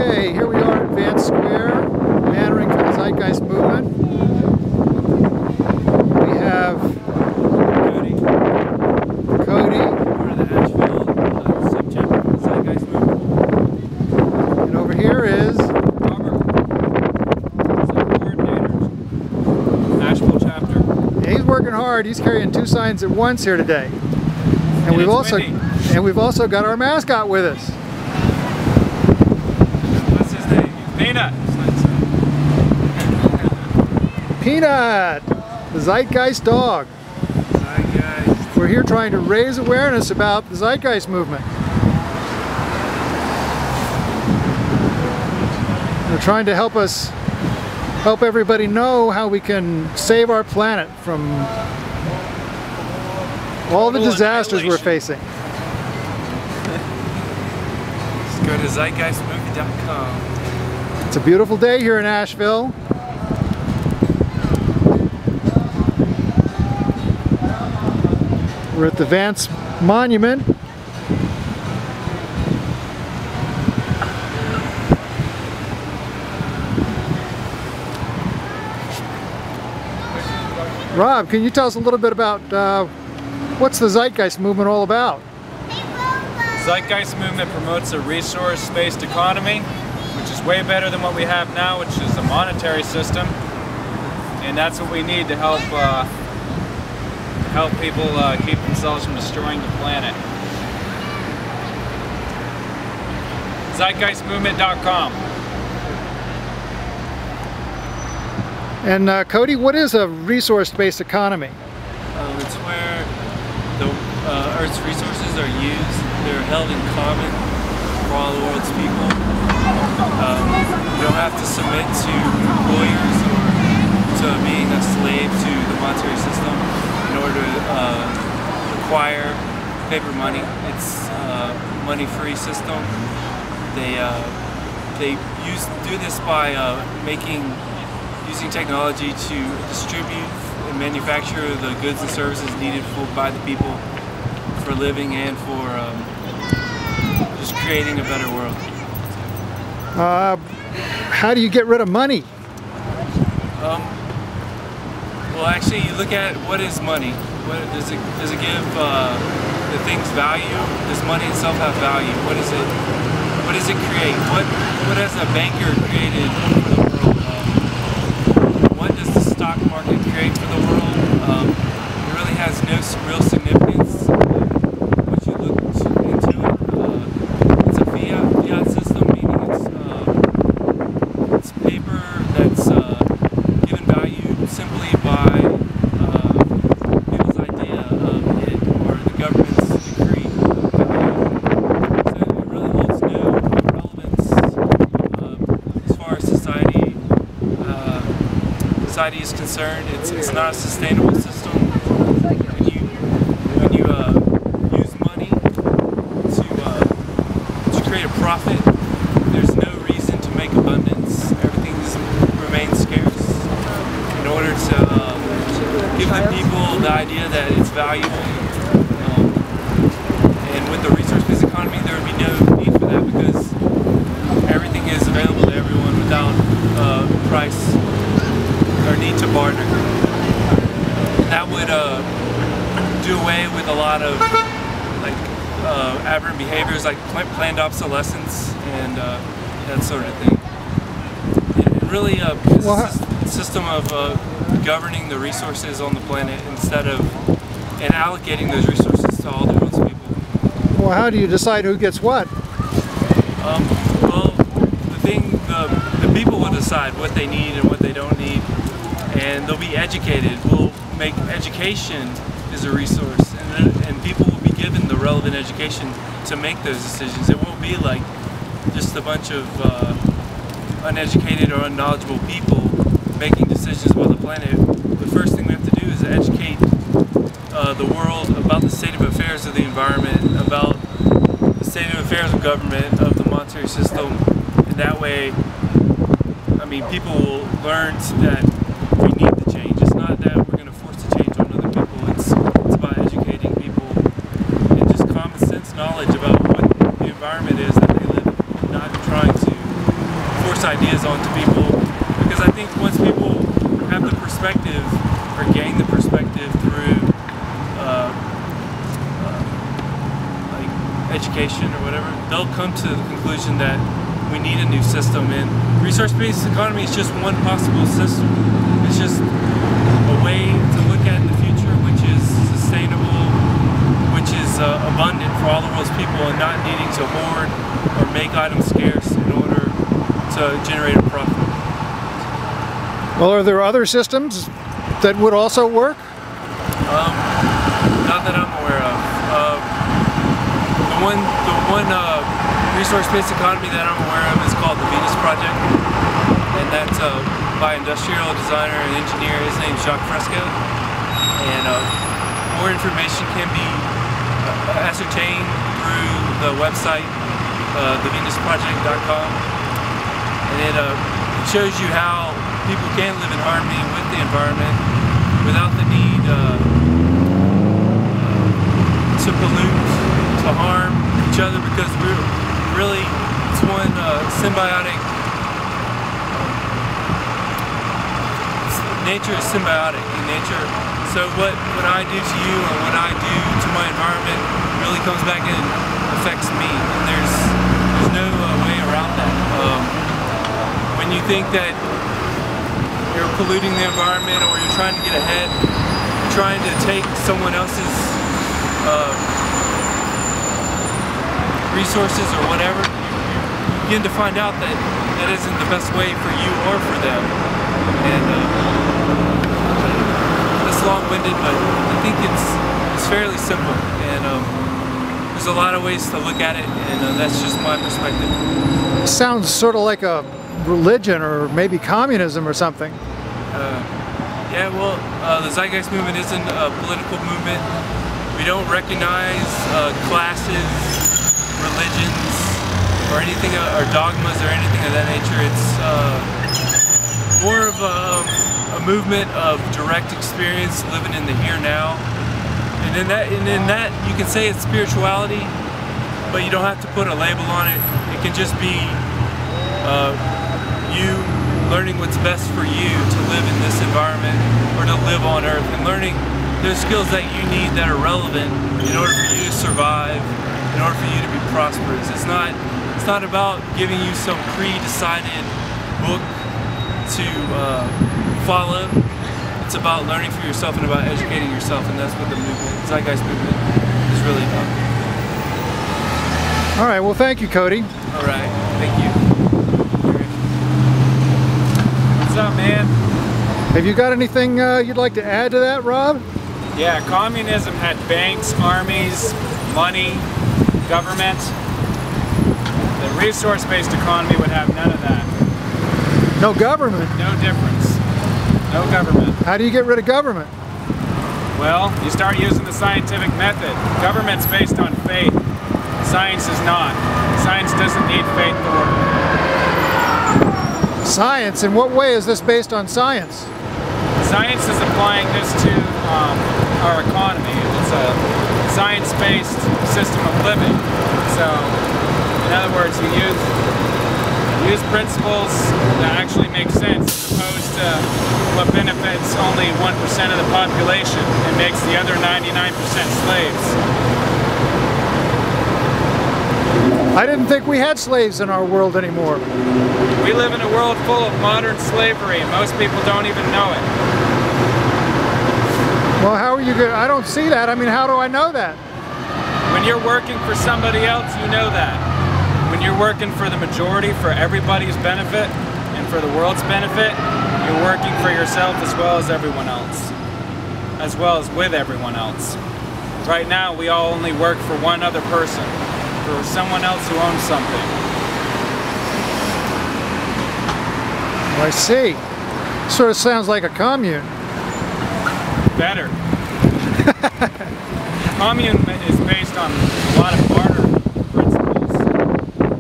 Okay, here we are at Vance Square, bannering for the Zeitgeist movement. We have Cody, part of the Asheville subchapter of the Zeitgeist movement. And over here is Robert, coordinator, Asheville chapter. Yeah, he's working hard. He's carrying two signs at once here today. And we've also got our mascot with us. What's his name? Peanut. Peanut, the Zeitgeist dog. Zeitgeist. We're here trying to raise awareness about the Zeitgeist movement. They're trying to help everybody know how we can save our planet from all the disasters we're facing. Just go to zeitgeistmovie.com. It's a beautiful day here in Asheville. We're at the Vance Monument. Rob, can you tell us a little bit about what's the Zeitgeist movement all about? The Zeitgeist movement promotes a resource-based economy, which is way better than what we have now, which is a monetary system. And that's what we need to help people keep themselves from destroying the planet. zeitgeistmovement.com. And Cody, what is a resource-based economy? It's where the Earth's resources are used. They're held in common for all the world's people. You don't have to submit to employers or to being a slave to the monetary system in order to acquire paper money. It's a money-free system. They do this by using technology to distribute and manufacture the goods and services needed by the people for living and for just creating a better world. How do you get rid of money? Well, actually, you look at what is money. Does it give the things value? Does money itself have value? What does it create? What has a banker created for the world? What does the stock market create for the world? It really has no real significance once you look into it. It's a fiat system, meaning it's paper that's given value simply by people's idea of it or the government's decree. So it really holds no relevance as far as society is concerned. It's not a sustainable system. When you use money to create a profit, there's no reason to make abundance. Everything remains scarce. In order to give the people the idea that it's valuable, and with the resource-based economy, there would be no need for that because everything is available to everyone without price or need to barter. That would do away with a lot of aberrant behaviors like planned obsolescence and that sort of thing. It really is a system of governing the resources on the planet instead of allocating those resources to all the world's people. Well, how do you decide who gets what? Well, the people will decide what they need and what they don't need. And they'll be educated. We'll make education as a resource, and people will be given the relevant education to make those decisions. It won't be like just a bunch of uneducated or unknowledgeable people making decisions about the planet. The first thing we have to do is educate the world about the state of affairs of the environment, about the state of affairs of government, of the monetary system, and that way, I mean, people will learn that we need to change. It's not that we're going to force the change on other people. It's about educating people and just common sense knowledge about what the environment is that they live in, not trying to ideas onto people, because I think once people have the perspective or gain the perspective through like education or whatever, they'll come to the conclusion that we need a new system. And resource-based economy is just one possible system. It's just a way to look at the future which is sustainable, which is abundant for all the world's people, and not needing to hoard or make items scarce in order to generate a profit. Well, are there other systems that would also work? Not that I'm aware of. The one resource-based economy that I'm aware of is called the Venus Project, and that's by industrial designer and engineer. His name's Jacques Fresco, and more information can be ascertained through the website thevenusproject.com, and it shows you how people can live in harmony with the environment without the need to pollute, to harm each other, because we're really, it's one symbiotic. Nature is symbiotic in nature. So what I do to you or what I do to my environment really comes back and affects me, and there's no way around that. When you think that you're polluting the environment or you're trying to get ahead, you're trying to take someone else's resources or whatever, you begin to find out that that isn't the best way for you or for them. And it's long-winded, but I think it's fairly simple, and there's a lot of ways to look at it, and that's just my perspective. Sounds sort of like a religion or maybe communism or something. Yeah, well, the Zeitgeist movement isn't a political movement. We don't recognize classes, religions, or anything, or dogmas, or anything of that nature. It's more of a movement of direct experience, living in the here now. And in that, you can say it's spirituality, but you don't have to put a label on it. It can just be you learning what's best for you to live in this environment or to live on Earth, and learning those skills that you need that are relevant in order for you to survive, in order for you to be prosperous. It's not about giving you some pre-decided book to follow. It's about learning for yourself and about educating yourself, and that's what the Zeitgeist movement is really about. All right, well, thank you, Cody. All right, thank you. What's up, man? Have you got anything you'd like to add to that, Rob? Yeah, communism had banks, armies, money, government. The resource-based economy would have none of that. No government? No difference. No government. How do you get rid of government? Well, you start using the scientific method. Government's based on faith. Science is not. Science doesn't need faith to work. Science? In what way is this based on science? Science is applying this to our economy. It's a science-based system of living. So, in other words, you use principles that actually make sense, as opposed to what benefits only 1% of the population and makes the other 99% slaves. I didn't think we had slaves in our world anymore. We live in a world full of modern slavery, and most people don't even know it. Well, how are you going to, I don't see that. I mean, how do I know that? When you're working for somebody else, you know that. When you're working for the majority, for everybody's benefit, and for the world's benefit, you're working for yourself as well as everyone else. As well as with everyone else. Right now, we all only work for one other person. For someone else who owns something. I see. Sort of sounds like a commune. Better. Commune is based on a lot of barter principles.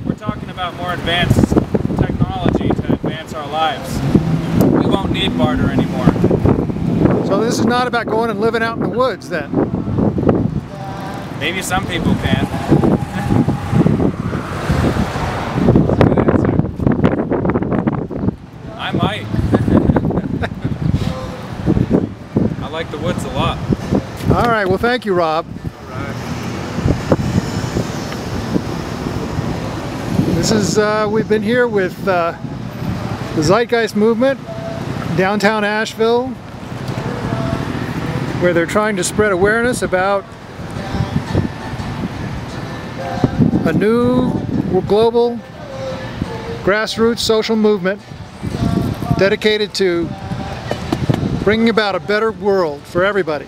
We're talking about more advanced technology to advance our lives. We won't need barter anymore. So this is not about going and living out in the woods then? Maybe some people can. like the woods a lot. All right, well thank you, Rob. All right. This is, we've been here with the Zeitgeist Movement, downtown Asheville, where they're trying to spread awareness about a new global grassroots social movement dedicated to bringing about a better world for everybody.